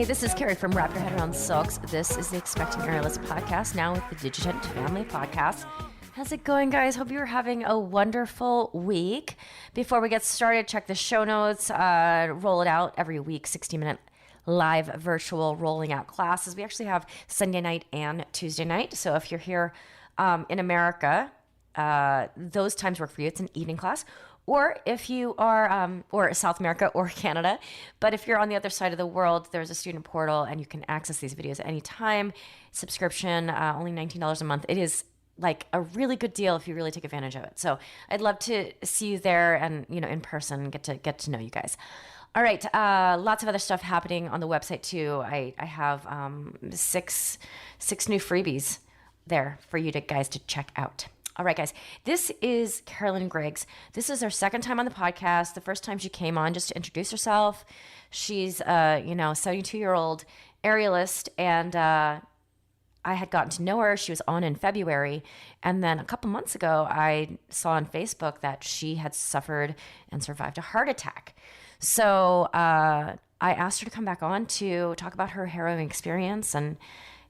this is Carrie from Wrap Your Head Around Silks. This is the Expecting Aerialist podcast, now with the Digitent Family Podcast. How's it going, guys? Hope you're having a wonderful week. Before we get started, check the show notes. Roll it out every week, 60-minute live virtual rolling out classes. We actually have Sunday night and Tuesday night. So if you're here in America, those times work for you. It's an evening class. Or if you are, or South America or Canada, but if you're on the other side of the world, there's a student portal and you can access these videos at any time. Subscription, only $19 a month. It is like a really good deal if you really take advantage of it. So I'd love to see you there and, you know, in person, get to know you guys. All right. Lots of other stuff happening on the website too. I have six new freebies there for you guys to check out. All right, guys, this is Carolyn Griggs. This is her second time on the podcast. The first time she came on just to introduce herself. She's a 72-year-old aerialist, and I had gotten to know her. She was on in February, and then a couple months ago, I saw on Facebook that she had suffered and survived a heart attack. So I asked her to come back on to talk about her harrowing experience and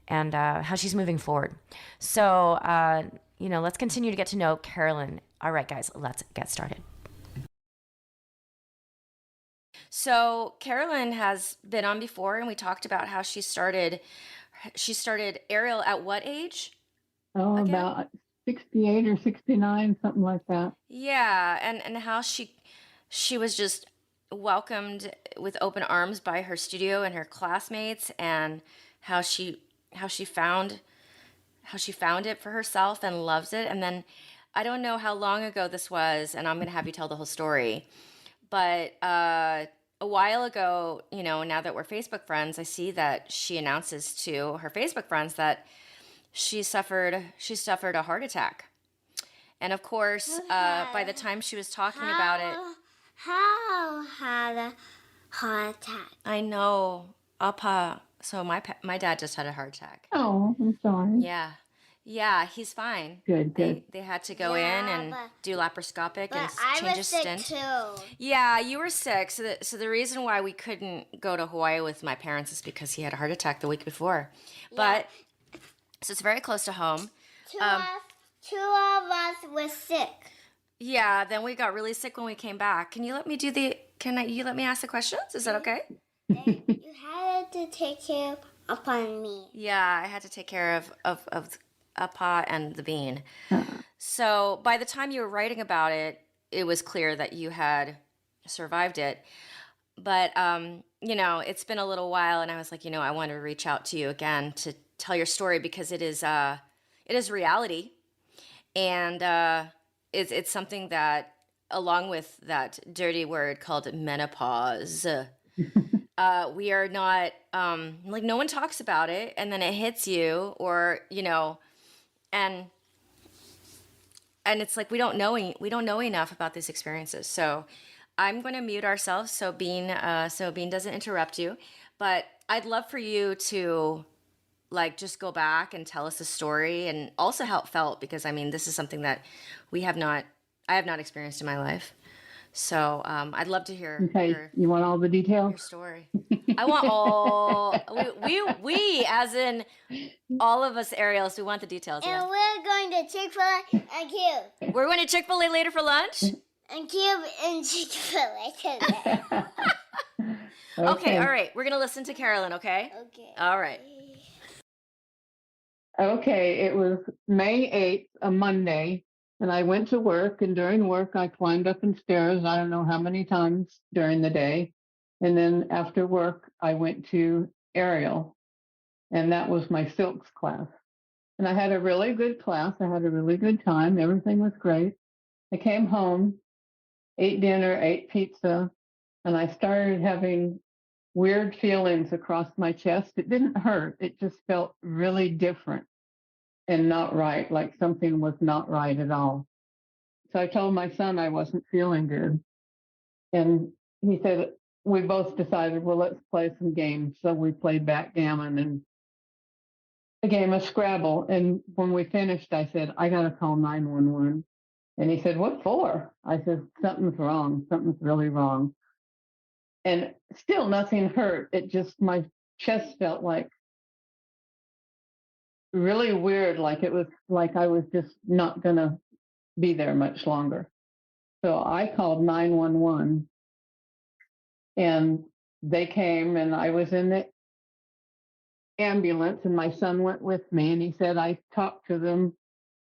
how she's moving forward. So let's continue to get to know Carolyn. All right, guys, let's get started. So Carolyn has been on before, and we talked about how she started aerial at what age? Oh, again? About 68 or 69, something like that. Yeah, and how she was just welcomed with open arms by her studio and her classmates, and how she found it for herself and loves it. And then I don't know how long ago this was, and I'm going to have you tell the whole story. But a while ago, now that we're Facebook friends, I see that she announces to her Facebook friends that she suffered a heart attack. And of course, by the time she was talking about it, how had a heart attack? I know, Appa. So my dad just had a heart attack. Oh, I'm sorry. Yeah, he's fine. Good. They had to go in and do laparoscopic and change his stint. I was sick too. Yeah, you were sick. So the reason why we couldn't go to Hawaii with my parents is because he had a heart attack the week before. Yeah. So it's very close to home. Two of us were sick. Yeah, then we got really sick when we came back. Can you let me you let me ask the questions? Is that okay? Then you had to take care upon me. Yeah, I had to take care of Appa and the bean. So by the time you were writing about it, it was clear that you had survived it. But, it's been a little while, and I was like, I want to reach out to you again to tell your story, because it is reality. And it's something that, along with that dirty word called menopause, we are not, no one talks about it, and then it hits you, or, and it's like we don't know enough about these experiences. So I'm going to mute ourselves so Bean doesn't interrupt you. But I'd love for you to just go back and tell us the story, and also how it felt, because this is something that I have not experienced in my life. So I'd love to hear. Okay, you want all the details? Your story. I want all. We, as in all of us aerials, we want the details. And yeah. we're going to Chick-fil-A and Cube. We're going to Chick-fil-A later for lunch? And Cube and Chick-fil-A today. Okay, all right. We're going to listen to Carolyn, okay? Okay. All right. Okay, it was May 8th, a Monday. And I went to work, and during work, I climbed up in stairs, I don't know how many times during the day. And then after work, I went to aerial, and that was my silks class. And I had a really good class. I had a really good time. Everything was great. I came home, ate dinner, ate pizza, and I started having weird feelings across my chest. It didn't hurt. It just felt really different and not right, like something was not right at all. So I told my son I wasn't feeling good. And he said, we both decided, well, let's play some games. So we played backgammon and a game of Scrabble. And when we finished, I said, I got to call 911. And he said, what for? I said, something's wrong. Something's really wrong. And still nothing hurt. It just, my chest felt like really weird, like it was like I was just not going to be there much longer. So I called 911 and they came and I was in the ambulance and my son went with me and he said I talked to them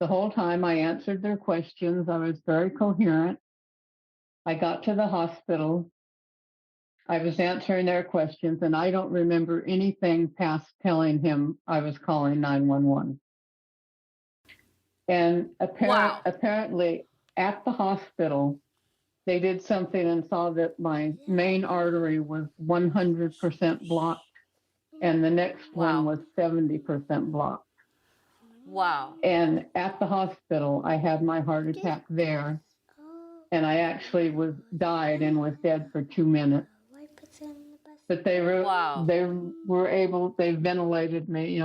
the whole time. I answered their questions. I was very coherent. I got to the hospital. I was answering their questions and I don't remember anything past telling him I was calling 911. And Wow. apparently at the hospital, they did something and saw that my main artery was 100% blocked and the next one Wow. was 70% blocked. Wow. And at the hospital, I had my heart attack there, and I actually died and was dead for 2 minutes. But they Wow. ventilated me,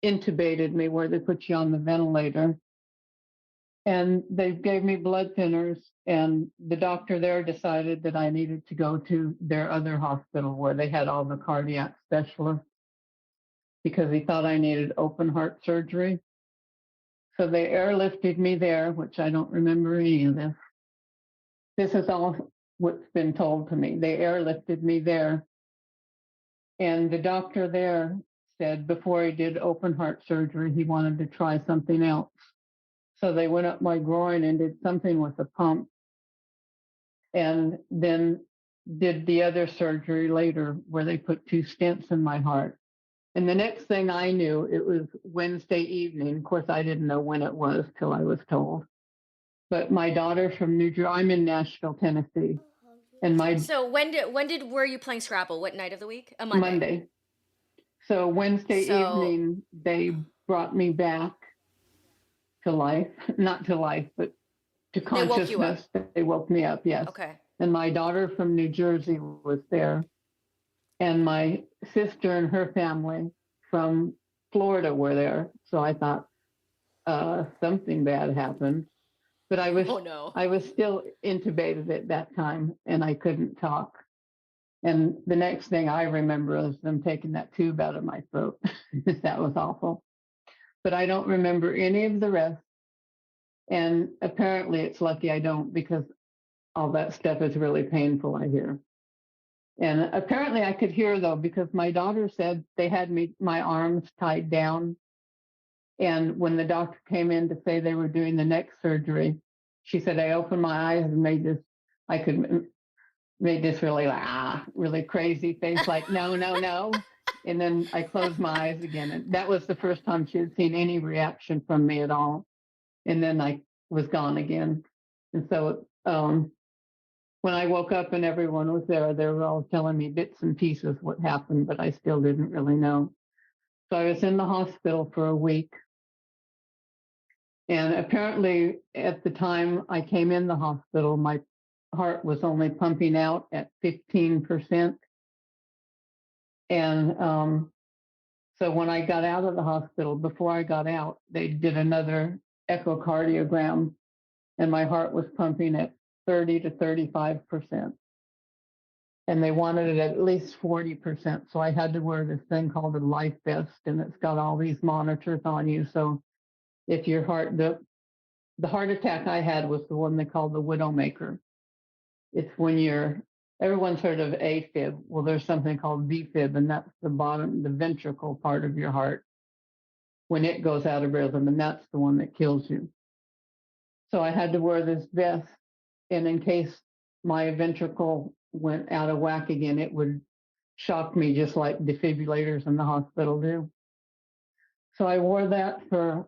intubated me where they put you on the ventilator. And they gave me blood thinners, and the doctor there decided that I needed to go to their other hospital where they had all the cardiac specialists because he thought I needed open heart surgery. So they airlifted me there, which I don't remember any of this. This is all what's been told to me. They airlifted me there. And the doctor there said before he did open heart surgery, he wanted to try something else. So they went up my groin and did something with a pump and then did the other surgery later where they put 2 stents in my heart. And the next thing I knew, it was Wednesday evening. Of course, I didn't know when it was till I was told. But my daughter from New Jersey, I'm in Nashville, Tennessee. And So were you playing Scrabble? What night of the week? A Monday. So Wednesday evening, they brought me back to life, not to life, but to consciousness. They woke me up, yes. Okay. And my daughter from New Jersey was there. And my sister and her family from Florida were there. So I thought something bad happened. But I was still intubated at that time and I couldn't talk. And the next thing I remember is them taking that tube out of my throat. That was awful. But I don't remember any of the rest. And apparently it's lucky I don't because all that stuff is really painful, I hear. And apparently I could hear though, because my daughter said they had my arms tied down. And when the doctor came in to say they were doing the next surgery, she said, I opened my eyes and made this really crazy face, like, no, no, no. And then I closed my eyes again. And that was the first time she had seen any reaction from me at all. And then I was gone again. And so when I woke up and everyone was there, they were all telling me bits and pieces what happened, but I still didn't really know. So I was in the hospital for a week. And apparently at the time I came in the hospital, my heart was only pumping out at 15%. And so when I got out of the hospital, before I got out, they did another echocardiogram and my heart was pumping at 30 to 35%. And they wanted it at least 40%. So I had to wear this thing called a life vest, and it's got all these monitors on you. So if your heart, the heart attack I had was the one they call the widowmaker. It's when everyone's heard of AFib. Well, there's something called VFib, and that's the bottom, the ventricle part of your heart when it goes out of rhythm, and that's the one that kills you. So I had to wear this vest, and in case my ventricle went out of whack again, it would shock me just like defibrillators in the hospital do. So I wore that for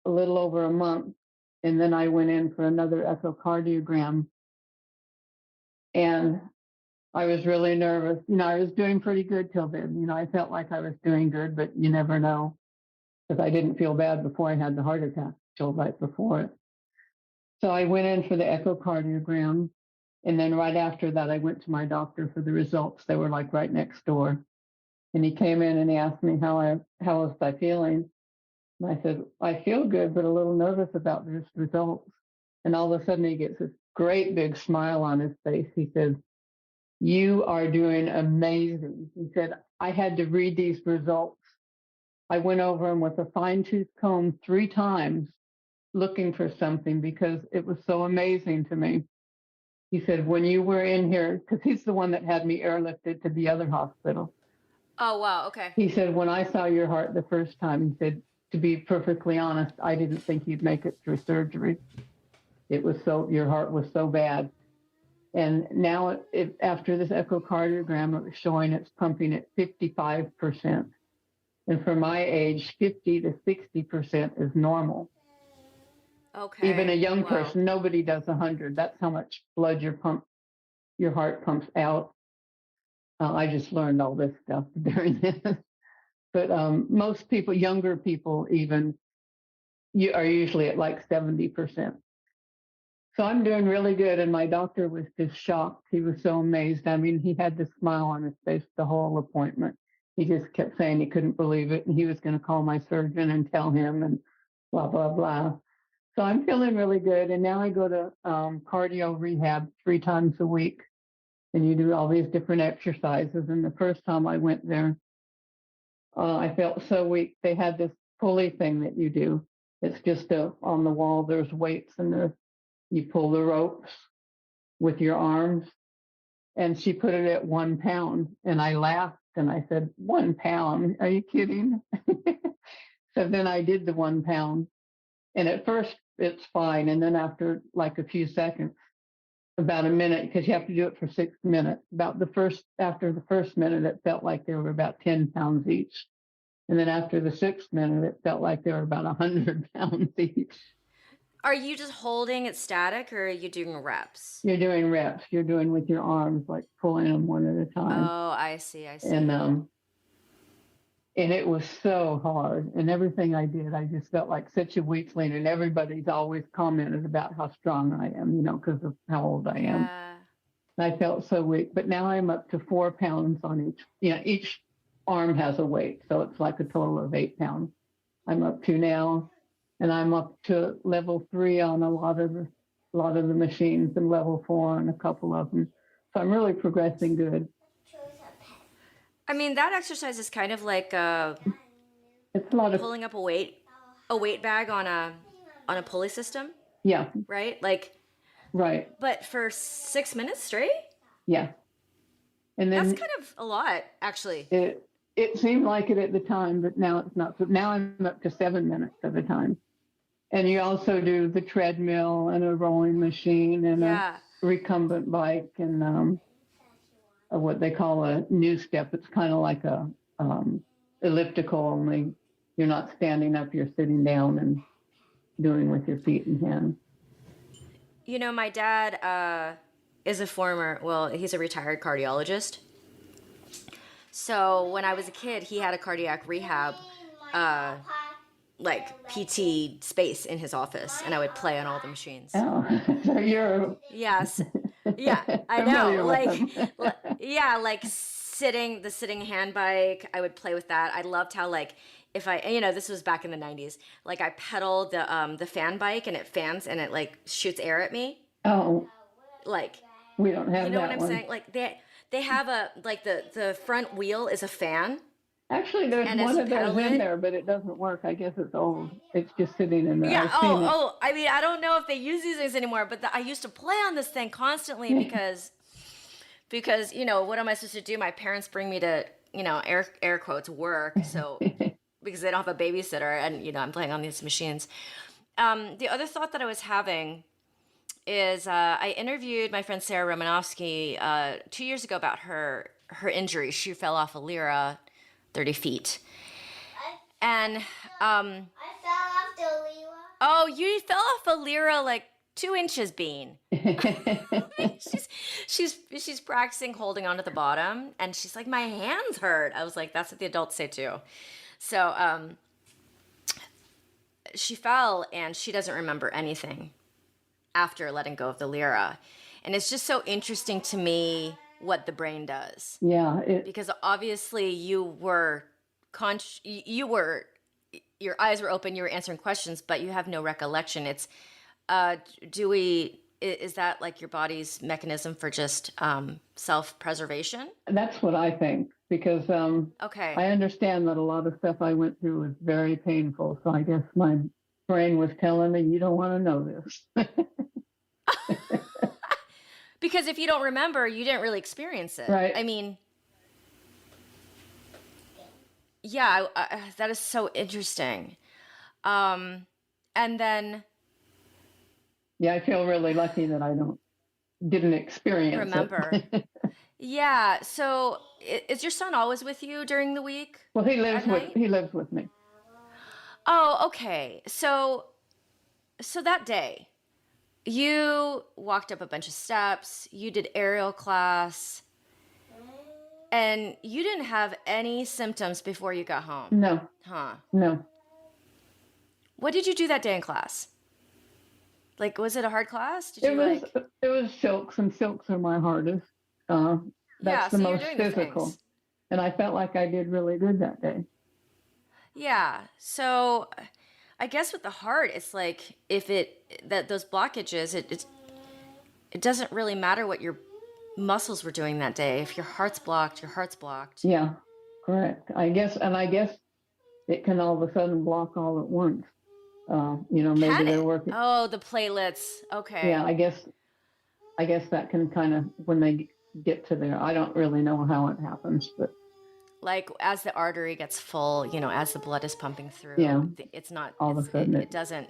a little over a month, and then I went in for another echocardiogram, and I was really nervous. I was doing pretty good till then. I felt like I was doing good, but you never know, because I didn't feel bad before I had the heart attack till right before it. So I went in for the echocardiogram, and then right after that, I went to my doctor for the results. They were like right next door. And he came in and he asked me how was I feeling. And I said, I feel good, but a little nervous about this results. And all of a sudden he gets this great big smile on his face. He says, You are doing amazing. He said, I had to read these results. I went over them with a fine-tooth comb 3 times looking for something because it was so amazing to me. He said, when you were in here, because he's the one that had me airlifted to the other hospital. Oh, wow. Okay. He said, when I saw your heart the first time, he said, to be perfectly honest, I didn't think you'd make it through surgery. Your heart was so bad. And now, after this echocardiogram, it was showing it's pumping at 55%. And for my age, 50 to 60% is normal. Okay. Even a young person, nobody does 100. That's how much blood your heart pumps out. I just learned all this stuff during this. But most people, younger people even, are usually at like 70%. So I'm doing really good. And my doctor was just shocked. He was so amazed. I mean, he had this smile on his face the whole appointment. He just kept saying he couldn't believe it. And he was going to call my surgeon and tell him and blah, blah, blah. So I'm feeling really good. And now I go to cardio rehab 3 times a week. And you do all these different exercises. And the first time I went there, I felt so weak. They had this pulley thing that you do. It's just on the wall, there's weights and you pull the ropes with your arms. And she put it at 1 pound. And I laughed and I said, 1 pound? Are you kidding? So then I did the 1 pound. And at first it's fine. And then after like a few seconds, about a minute, because you have to do it for 6 minutes, after the first minute, it felt like they were about 10 pounds each. And then after the 6th minute, it felt like they were about 100 pounds each. Are you just holding it static or are you doing reps? You're doing reps. You're doing with your arms, like pulling them one at a time. Oh, I see. And it was so hard. And everything I did, I just felt like such a weakling. And everybody's always commented about how strong I am, because of how old I am. And I felt so weak. But now I'm up to 4 pounds on each arm has a weight. So it's like a total of 8 pounds I'm up to now. And I'm up to level 3 on a lot of the machines and level 4 on a couple of them. So I'm really progressing good. I mean, that exercise is kind of like it's a lot of pulling up a weight bag on a pulley system. Yeah. Right? Right. But for 6 minutes straight? Yeah. And then that's kind of a lot, actually. It seemed like it at the time, but now it's not. So now I'm up to 7 minutes at a time. And you also do the treadmill and a rowing machine and a recumbent bike and what they call a new step. It's kind of like a elliptical, only you're not standing up, you're sitting down and doing with your feet and hands. My dad is he's a retired cardiologist. So when I was a kid, he had a cardiac rehab PT space in his office, and I would play on all the machines. Oh, so you're... Yes. Yeah, I know. Like the sitting hand bike, I would play with that. I loved how if I, this was back in the 90s, I pedal the fan bike and it fans and it shoots air at me. Oh. We don't have that. You know what I'm saying? They have the front wheel is a fan. Actually, there's one of those in there, but it doesn't work. I guess it's old. It's just sitting in there. Yeah. I mean, I don't know if they use these things anymore, but I used to play on this thing constantly because what am I supposed to do? My parents bring me to, air quotes work. So because they don't have a babysitter and, I'm playing on these machines. The other thought that I was having is I interviewed my friend Sarah Romanovsky 2 years ago about her injury. She fell off a lyra 30 feet. And I fell off the lyra. Oh, you fell off a lyra 2 inches, Bean. she's practicing holding onto the bottom, and she's like, my hands hurt. I was like, that's what the adults say too. So she fell, and she doesn't remember anything after letting go of the lyra. And it's just so interesting to me what the brain does. Yeah. Because obviously your eyes were open, you were answering questions, but you have no recollection. It's, is that like your body's mechanism for just self-preservation? That's what I think, because Okay. I understand that a lot of stuff I went through was very painful. So I guess my brain was telling me, you don't want to know this. Because if you don't remember, you didn't really experience it. Right. I mean, yeah, that is so interesting. And then Yeah, I feel really lucky that I didn't experience remember. it. Yeah. So is your son always with you during the week? Well, At night? he lives with me. Oh, okay. So that day, you walked up a bunch of steps, you did aerial class, and you didn't have any symptoms before you got home. No, Huh. no. What did you do that day in class? Like, was it a hard class? Did you It was silks, and silks are my hardest. Yeah, That's the so you're most doing the physical. things. And I felt like I did really good that day. Yeah. So I guess with the heart, it's like that those blockages, it doesn't really matter what your muscles were doing that day. If your heart's blocked, your heart's blocked. Yeah, correct. I guess it can all of a sudden block all at once. Maybe Can they're it? working. Oh, the platelets. Okay. Yeah, I guess that can kind of, when they get to there, I don't really know how it happens, but Like as the artery gets full, as the blood is pumping through, yeah, it's not, all of a sudden it doesn't,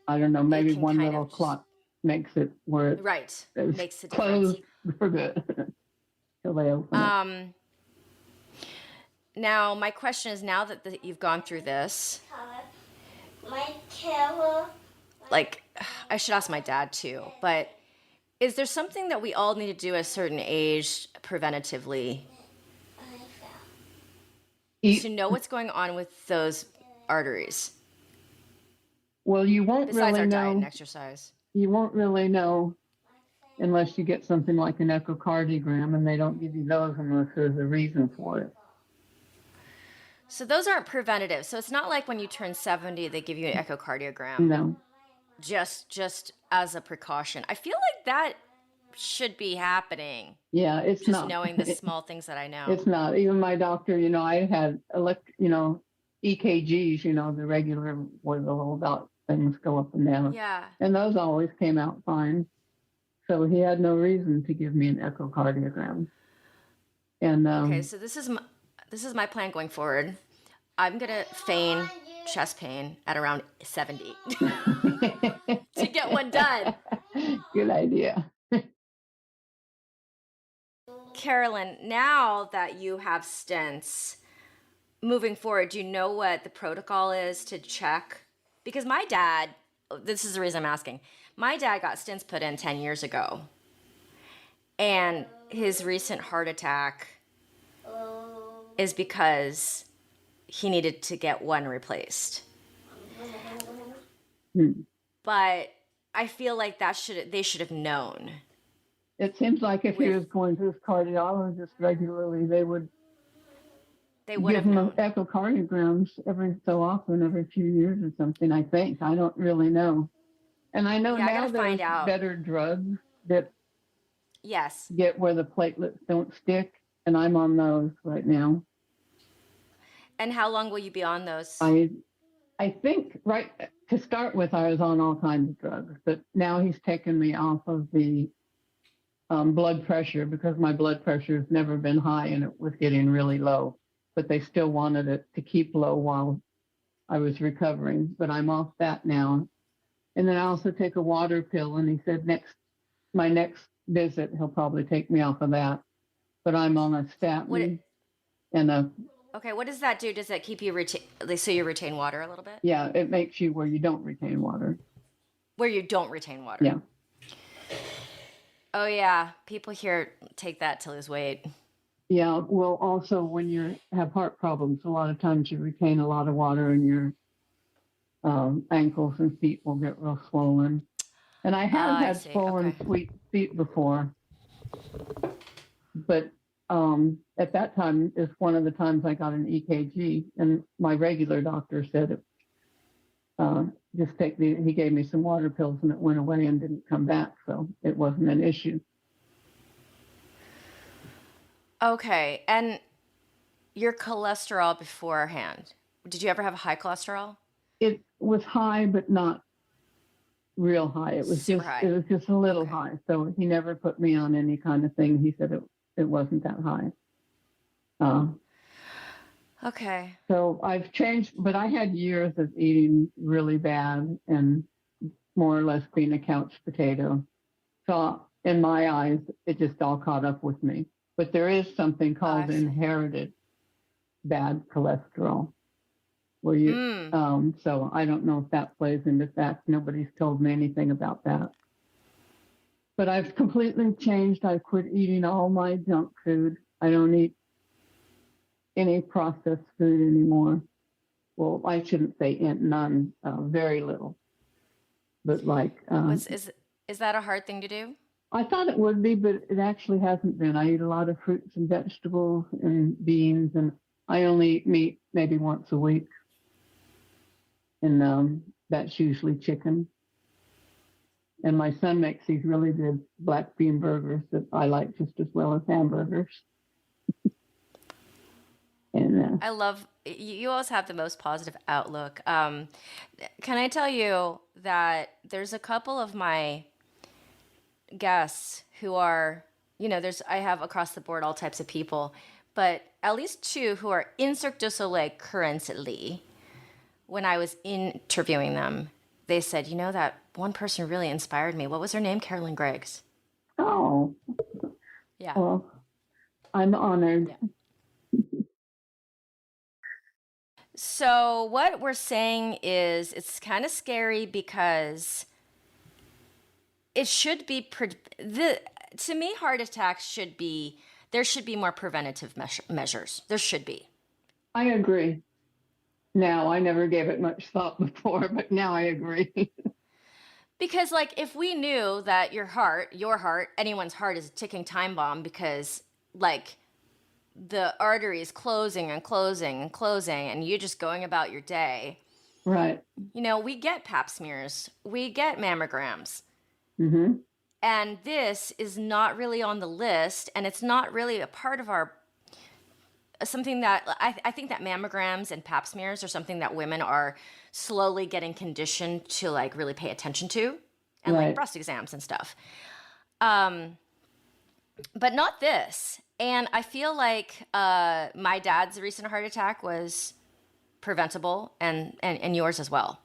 I don't know, maybe can one kind little of just, clot makes it where right, it's makes a closed difference. for good till they open it. Now my question is, now that you've gone through this, My Carol. like, I should ask my dad too, but is there something that we all need to do at a certain age preventatively to know what's going on with those arteries Well, you won't besides really our diet and know. exercise? You won't really know unless you get something like an echocardiogram, and they don't give you those unless there's a reason for it. So those aren't preventative. So it's not like when you turn 70, they give you an echocardiogram. No. Just as a precaution. I feel like that should be happening. Yeah, it's Just not. knowing the small things that I know. It's not. Even my doctor, I had EKGs, the regular where the little dot things go up and down. Yeah. And those always came out fine. So he had no reason to give me an echocardiogram. And Okay, so this is my plan going forward. I'm gonna feign chest pain at around 70 to get one done. Good idea. Carolyn, now that you have stents, moving forward, do you know what the protocol is to check? Because my dad, this is the reason I'm asking, my dad got stents put in 10 years ago. And his recent heart attack is because he needed to get one replaced. But I feel like they should have known. It seems like if he was going to his cardiologist regularly, they would give him echocardiograms every so often, every few years or something, I think. I don't really know. And I know now there's better drugs that get where the platelets don't stick, and I'm on those right now. And how long will you be on those? I think, right, to start with, I was on all kinds of drugs, but now he's taken me off of the blood pressure because my blood pressure has never been high and it was getting really low, but they still wanted it to keep low while I was recovering, but I'm off that now. And then I also take a water pill, and he said my next visit, he'll probably take me off of that, but I'm on a statin and a... Okay, what does that do? Does that keep you so you retain water a little bit? Yeah, it makes you where you don't retain water. Where you don't retain water? Yeah. Oh, yeah. People here take that to lose weight. Yeah, well, also when you have heart problems, a lot of times you retain a lot of water and your ankles and feet will get real swollen. And I have had swollen feet before, but at that time is one of the times I got an EKG, and my regular doctor said just he gave me some water pills and it went away and didn't come back. So it wasn't an issue. Okay. And your cholesterol beforehand, did you ever have high cholesterol? It was high, but not real high. It was Super high. It was just a little Okay. high. So he never put me on any kind of thing. He said it wasn't that high. Okay. So I've changed, but I had years of eating really bad and more or less being a couch potato. So in my eyes, it just all caught up with me. But there is something called inherited bad cholesterol, where you. So I don't know if that plays into fact. Nobody's told me anything about that. But I've completely changed. I quit eating all my junk food. I don't eat any processed food anymore. Well, I shouldn't say none, very little. But like, is that a hard thing to do? I thought it would be, but it actually hasn't been. I eat a lot of fruits and vegetables and beans, and I only eat meat maybe once a week, and that's usually chicken. And my son makes these really good black bean burgers that I like just as well as hamburgers. And I love you always have the most positive outlook. Can I tell you that there's a couple of my guests who are, I have across the board all types of people, but at least two who are in Cirque du Soleil currently. When I was interviewing them, they said, that one person really inspired me. What was her name? Carolyn Griggs. Oh. Yeah. Well, I'm honored. Yeah. So what we're saying is it's kind of scary because it should be to me, heart attacks there should be more preventative measures. There should be. I agree. Now, I never gave it much thought before, but now I agree. Because if we knew that your heart, anyone's heart is a ticking time bomb because the artery is closing and closing and closing and you're just going about your day. Right. We get pap smears, we get mammograms. Mm-hmm. And this is not really on the list, and it's not really a part of something that I think that mammograms and pap smears are something that women are slowly getting conditioned to really pay attention to, and right. breast exams and stuff. But not this. And I feel like my dad's recent heart attack was preventable, and yours as well.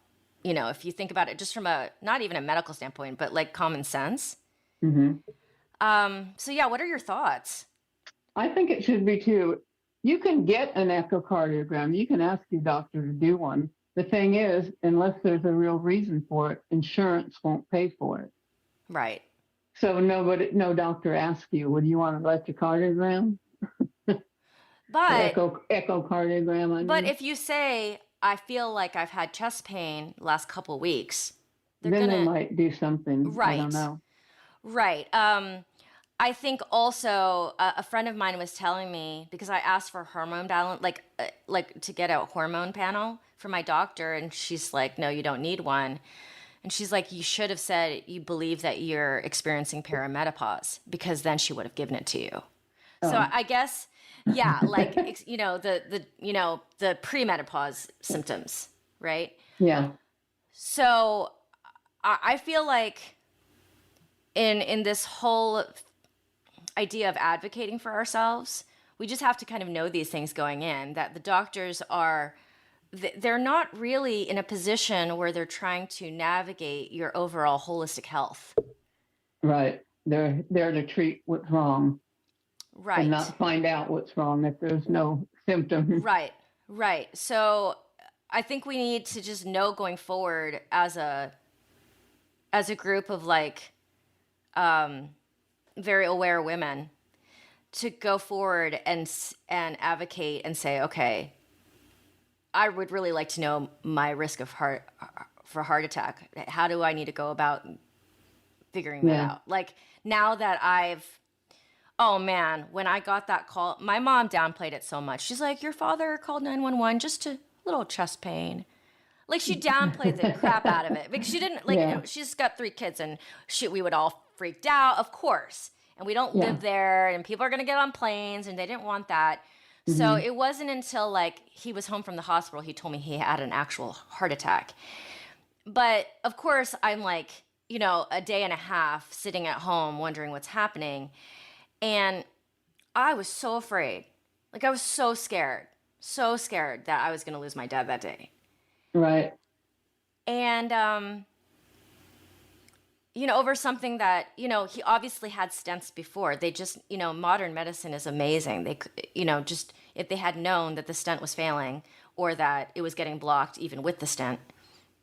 If you think about it just from not even a medical standpoint, but common sense. Mm-hmm. So yeah, what are your thoughts? I think it should be too. You can get an echocardiogram. You can ask your doctor to do one. The thing is, unless there's a real reason for it, insurance won't pay for it. Right. So no doctor asks you, would you want an electrocardiogram? But echocardiogram. I mean. But if you say, I feel like I've had chest pain the last couple of weeks, they might do something. Right. I don't know. Right. I think also a friend of mine was telling me, because I asked for hormone balance, to get a hormone panel for my doctor, and she's like, no, you don't need one. And she's like, you should have said you believe that you're experiencing perimenopause, because then she would have given it to you. Oh. So I guess, yeah, the premenopause symptoms, right? Yeah. So I feel like in this whole idea of advocating for ourselves, we just have to kind of know these things going in, that the doctors they're not really in a position where they're trying to navigate your overall holistic health. Right. They're there to treat what's wrong. Right. And not find out what's wrong if there's no symptom. Right. Right. So I think we need to just know going forward as a group of very aware women to go forward and advocate and say, okay, I would really like to know my risk of heart attack. How do I need to go about figuring that out? Now that oh man, when I got that call, my mom downplayed it so much. She's like, your father called 911 just a little chest pain. Like she downplayed the crap out of it because she didn't Yeah. she's got 3 kids and we would all freaked out, of course. And we don't Yeah. live there and people are going to get on planes and they didn't want that. So it wasn't until like he was home from the hospital he told me he had an actual heart attack. But of course I'm like, a day and a half sitting at home wondering what's happening. And I was so afraid. Like I was so scared that I was going to lose my dad that day. Right. And, over something that, he obviously had stents before. They just, modern medicine is amazing. They, just if they had known that the stent was failing or that it was getting blocked even with the stent,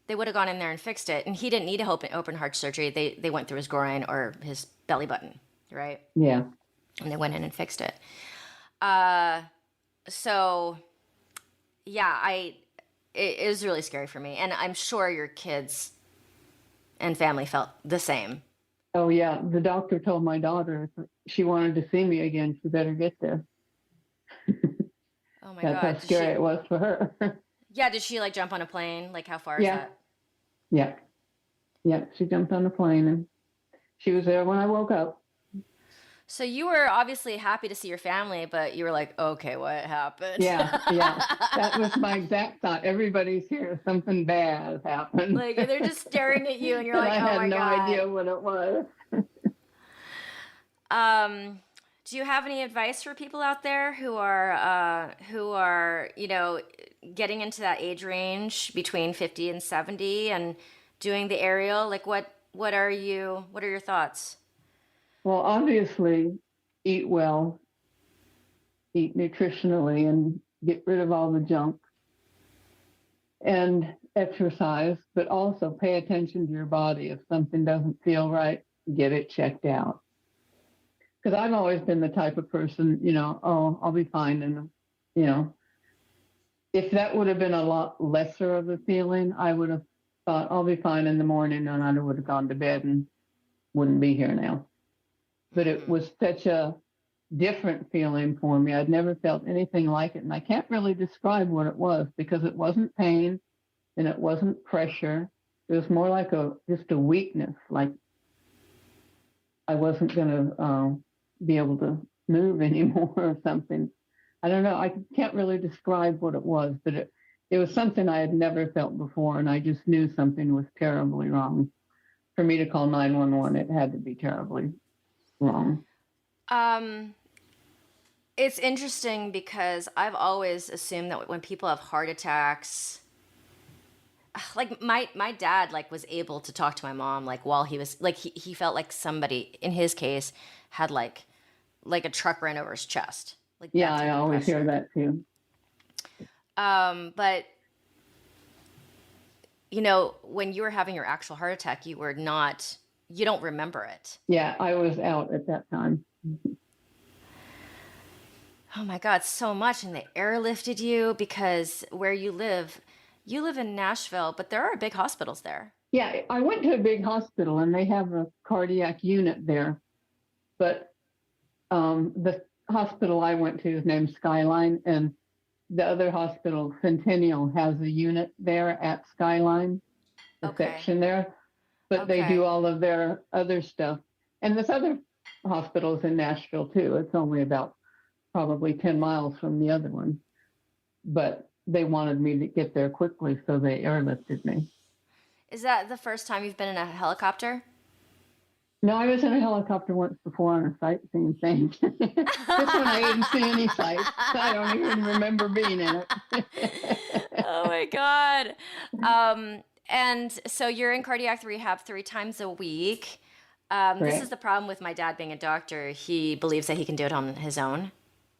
they would have gone in there and fixed it. And he didn't need open heart surgery. They went through his groin or his belly button, right? Yeah. And they went in and fixed it. So, yeah, it was really scary for me. And I'm sure your kids and family felt the same. Oh, yeah. The doctor told my daughter if she wanted to see me again, she better get there. Oh, my That's God. how scary it was for her. Yeah, did she, like, jump on a plane? Like, how far is Yeah. that? Yeah. Yeah. She jumped on the plane and she was there when I woke up. So you were obviously happy to see your family, but you were like, okay, what happened? Yeah. Yeah. That was my exact thought. Everybody's here. Something bad happened. Like, they're just staring at you and you're like, I oh, had my no God. idea what it was. Do you have any advice for people out there who are, getting into that age range between 50 and 70 and doing the aerial? Like, what are your thoughts? Well, obviously, eat well, eat nutritionally, and get rid of all the junk. And exercise, but also pay attention to your body. If something doesn't feel right, get it checked out. Because I've always been the type of person, I'll be fine. And, if that would have been a lot lesser of a feeling, I would have thought I'll be fine in the morning and I would have gone to bed and wouldn't be here now. But it was such a different feeling for me. I'd never felt anything like it. And I can't really describe what it was because it wasn't pain and it wasn't pressure. It was more like just a weakness, like I wasn't going to be able to move anymore or something. I don't know. I can't really describe what it was, but it was something I had never felt before. And I just knew something was terribly wrong. For me to call 911, it had to be terribly wrong. It's interesting because I've always assumed that when people have heart attacks, like my dad like was able to talk to my mom like while he was like he felt like somebody in his case had like a truck ran over his chest. Like Yeah, I always hear that too. But when you were having your actual heart attack, you don't remember it. Yeah, I was out at that time. Oh my God, so much. And they airlifted you because where you live in Nashville, but there are big hospitals there. Yeah, I went to a big hospital and they have a cardiac unit there. But the hospital I went to is named Skyline, and the other hospital, Centennial, has a unit there at Skyline, a section there. But they do all of their other stuff. And this other hospital is in Nashville too. It's only about probably 10 miles from the other one. But they wanted me to get there quickly, so they airlifted me. Is that the first time you've been in a helicopter? No, I was in a helicopter once before on a sightseeing thing. This one I didn't see any sights. I don't even remember being in it. Oh my God. And so you're in cardiac rehab 3 times a week. This is the problem with my dad being a doctor. He believes that he can do it on his own.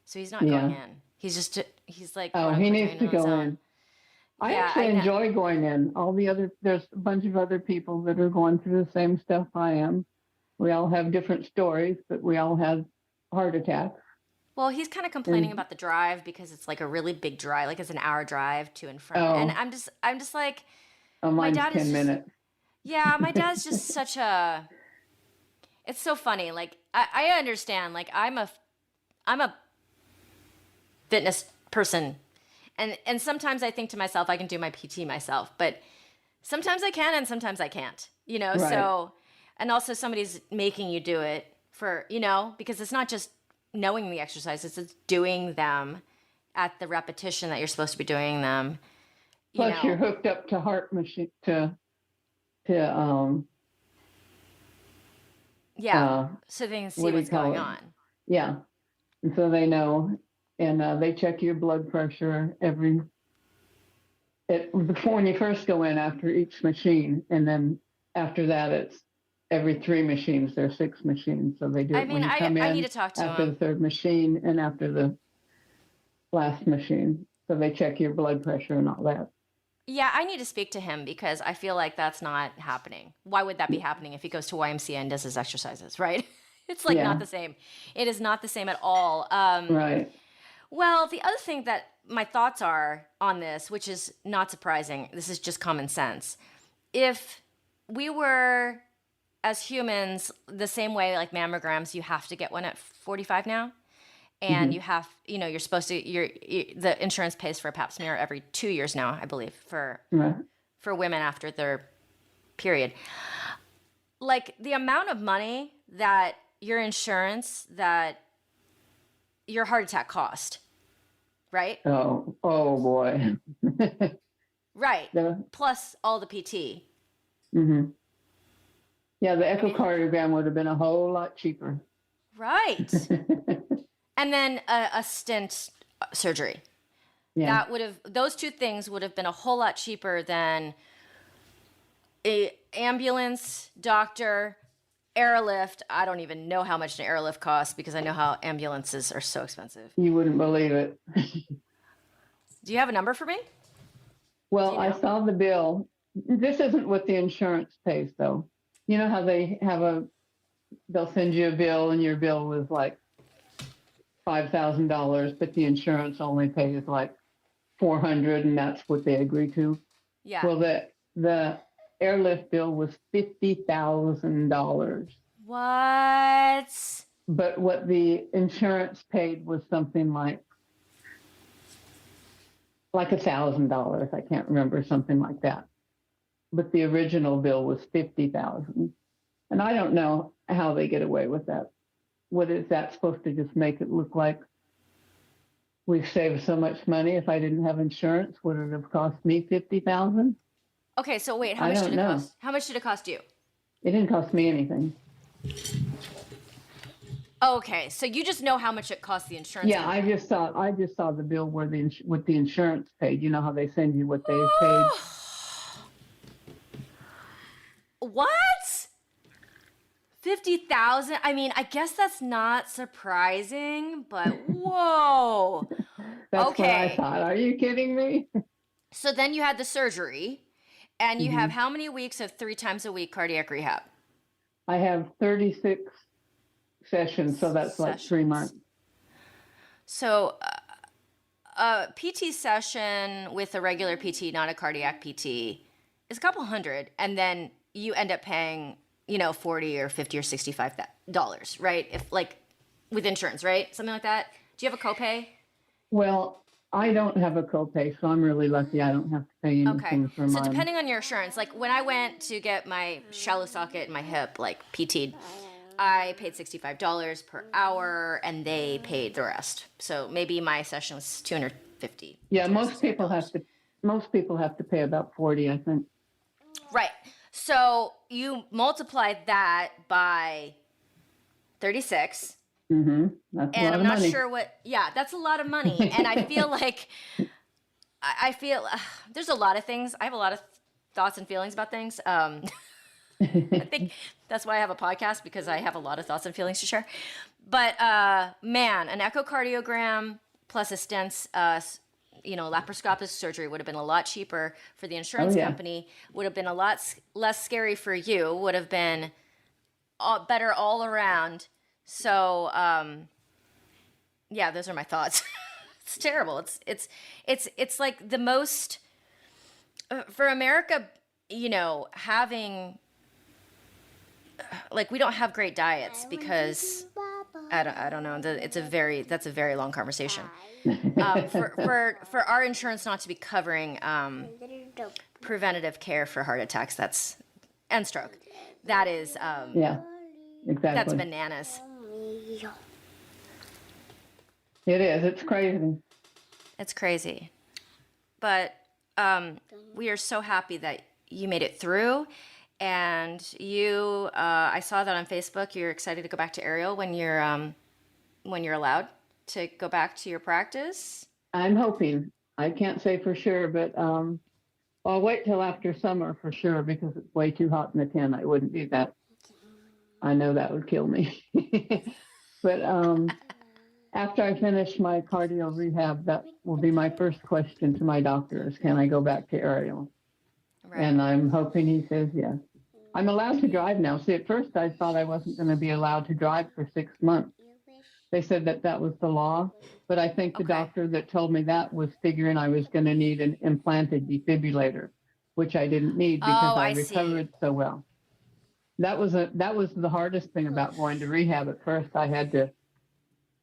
So he's not going in. He's like, oh, he needs to go in. I actually enjoy going in. There's a bunch of other people that are going through the same stuff I am. We all have different stories, but we all have heart attacks. Well, he's kind of complaining about the drive because it's like a really big drive, like it's an hour drive to and from. And I'm just like, my dad is 10 minutes. Yeah, my dad's just such a. It's so funny. Like I understand. Like I'm a fitness person, And sometimes I think to myself, I can do my PT myself, but sometimes I can and sometimes I can't, Right. So, and also somebody's making you do it for, because it's not just knowing the exercises, it's doing them at the repetition that you're supposed to be doing them. Plus, you're hooked up to heart machine so they can see what's going on. Yeah, and so they know, and they check your blood pressure when you first go in after each machine, and then after that it's every 3 machines. There are 6 machines, so they do it when you come in. I need to talk to after the 3rd machine and after the last machine. So they check your blood pressure and all that. Yeah, I need to speak to him because I feel like that's not happening. Why would that be happening if he goes to YMCA and does his exercises, right? It's like not the same. It is not the same at all. Right. Well, the other thing that my thoughts are on this, which is not surprising, this is just common sense. If we were, as humans, the same way like mammograms, you have to get one at 45 now. And you have, you're supposed to, the insurance pays for a pap smear every 2 years now, I believe, for women after their period. Like the amount of money that your insurance, that your heart attack cost, right? Oh boy. Right. Plus all the PT. Mm-hmm. Yeah, the echocardiogram would have been a whole lot cheaper. Right. And then a stent surgery. Yeah. Those 2 things would have been a whole lot cheaper than a ambulance, doctor, airlift. I don't even know how much an airlift costs because I know how ambulances are so expensive. You wouldn't believe it. Do you have a number for me? Well, I saw the bill. This isn't what the insurance pays, though. You know how they'll send you a bill and your bill was like $5,000, but the insurance only pays like $400, and that's what they agree to. Yeah. Well, the airlift bill was $50,000. What? But what the insurance paid was something like $1,000. I can't remember, something like that. But the original bill was $50,000, and I don't know how they get away with that. What is that supposed to just make it look like we've saved so much money? If I didn't have insurance, would it have cost me $50,000? Okay, so wait, how much did it cost? How much did it cost you? It didn't cost me anything. Okay, so you just know how much it cost the insurance. Yeah, I just saw the bill where what the insurance paid. You know how they send you what they paid. What? 50,000? I mean, I guess that's not surprising, but whoa. That's okay. what I thought. Are you kidding me? So then you had the surgery, and you have how many weeks of 3 times a week cardiac rehab? I have 36 sessions, so that's like 3 months. So a PT session with a regular PT, not a cardiac PT, is a couple hundred, and then you end up paying, $40 or $50 or $65, right? If like with insurance, right? Something like that. Do you have a copay? Well, I don't have a copay, so I'm really lucky. I don't have to pay anything for mine. So depending on your insurance, like when I went to get my shallow socket in my hip, like PT'd, I paid $65 per hour, and they paid the rest. So maybe my session was $250. Yeah, most people have to pay about $40, I think. Right. So you multiply that by 36. Mm-hmm. That's and I'm not money. sure that's a lot of money. And I feel like, there's a lot of things. I have a lot of thoughts and feelings about things. I think that's why I have a podcast, because I have a lot of thoughts and feelings to share. But man, an echocardiogram plus a stents, laparoscopic surgery would have been a lot cheaper for the insurance company, would have been a lot less scary for you, would have been better all around. So, those are my thoughts. It's terrible. It's like the most, for America, having, like, we don't have great diets because I don't know. That's a very long conversation. For our insurance not to be covering preventative care for heart attacks, and stroke, that is Yeah, exactly. that's bananas. It is. It's crazy. It's crazy, but we are so happy that you made it through. And you, I saw that on Facebook. You're excited to go back to aerial when you're allowed to go back to your practice. I'm hoping. I can't say for sure, but I'll wait till after summer for sure because it's way too hot in the tent. I wouldn't do that. I know that would kill me. But after I finish my cardio rehab, that will be my first question to my doctor is, can I go back to aerial? Right. And I'm hoping he says yes. I'm allowed to drive now. See, at first I thought I wasn't going to be allowed to drive for 6 months. They said that was the law. But I think the doctor that told me that was figuring I was going to need an implanted defibrillator, which I didn't need because I recovered so well. That was the hardest thing about going to rehab. At first I had to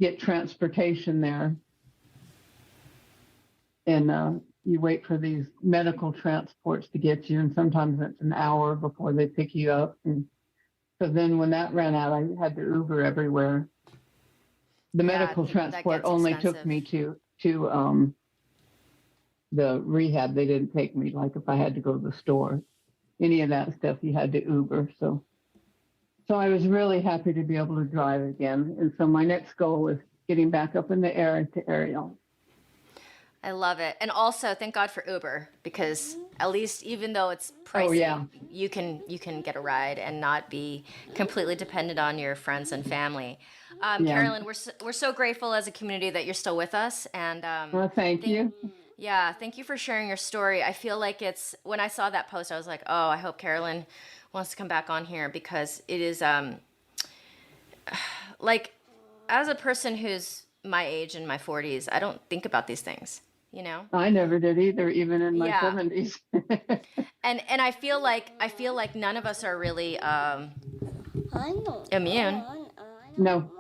get transportation there. And you wait for these medical transports to get you, and sometimes it's an hour before they pick you up. And so then when that ran out, I had to Uber everywhere. The medical transport only took me to the rehab. They didn't take me, like if I had to go to the store. Any of that stuff, you had to Uber. So I was really happy to be able to drive again. And so my next goal was getting back up in the air to aerial. I love it. And also thank God for Uber, because at least even though it's pricey, you can get a ride and not be completely dependent on your friends and family. Carolyn, we're so grateful as a community that you're still with us. And well, thank you. Yeah, thank you for sharing your story. I feel like when I saw that post, I was like, oh, I hope Carolyn wants to come back on here, because it is like, as a person who's my age in my 40s, I don't think about these things. You know, I never did either, even in my 70s. and I feel like none of us are really immune. No.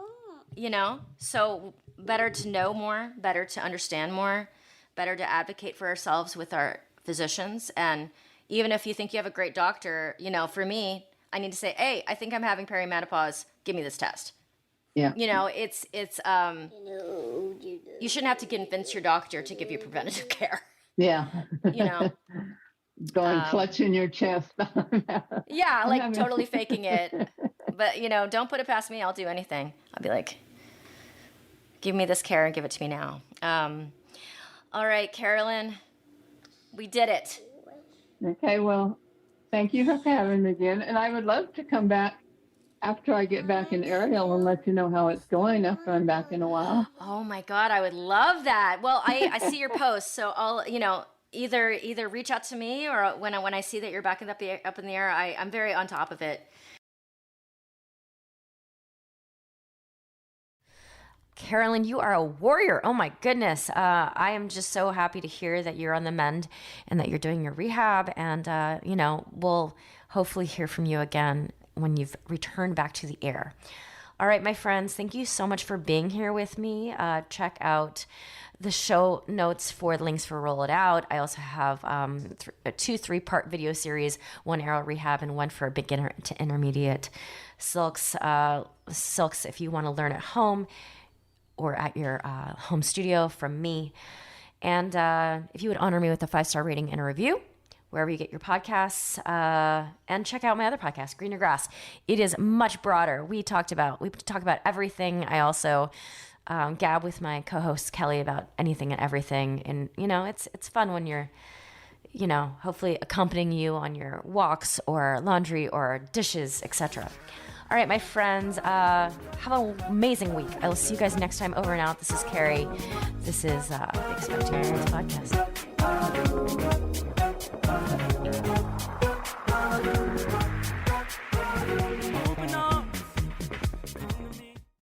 You know, so better to know more, better to understand more, better to advocate for ourselves with our physicians. And even if you think you have a great doctor, you know, for me, I need to say, hey, I think I'm having perimenopause. Give me this test. Yeah. You know, it's you shouldn't have to convince your doctor to give you preventative care. Yeah. You know, going clutching your chest. Yeah, like totally faking it. But, you know, don't put it past me. I'll do anything. I'll be like, give me this care and give it to me now. All right, Carolyn, we did it. Okay, well, thank you for having me again. And I would love to come back after I get back in aerial and let you know how it's going after I'm back in a while. Oh my God, I would love that. Well, I see your posts, so I'll, you know, either reach out to me, or when I see that you're back up in the air, I'm very on top of it. Carolyn, you are a warrior. Oh my goodness. I am just so happy to hear that you're on the mend and that you're doing your rehab. And, you know, we'll hopefully hear from you again when you've returned back to the air. All right, my friends, thank you so much for being here with me. Check out the show notes for the links for Roll It Out. I also have a 2-3-part video series, one aerial rehab and one for beginner to intermediate silks. Silks if you want to learn at home or at your home studio from me. And if you would honor me with a 5-star rating and a review, wherever you get your podcasts, and check out my other podcast, Greener Grass. It is much broader. We talk about everything. I also gab with my co-host Kelly about anything and everything. And, you know, it's fun when you're, you know, hopefully accompanying you on your walks or laundry or dishes, etc. All right, my friends, have an amazing week. I will see you guys next time. Over and out. This is Carrie. This is the Expecting Parents Podcast.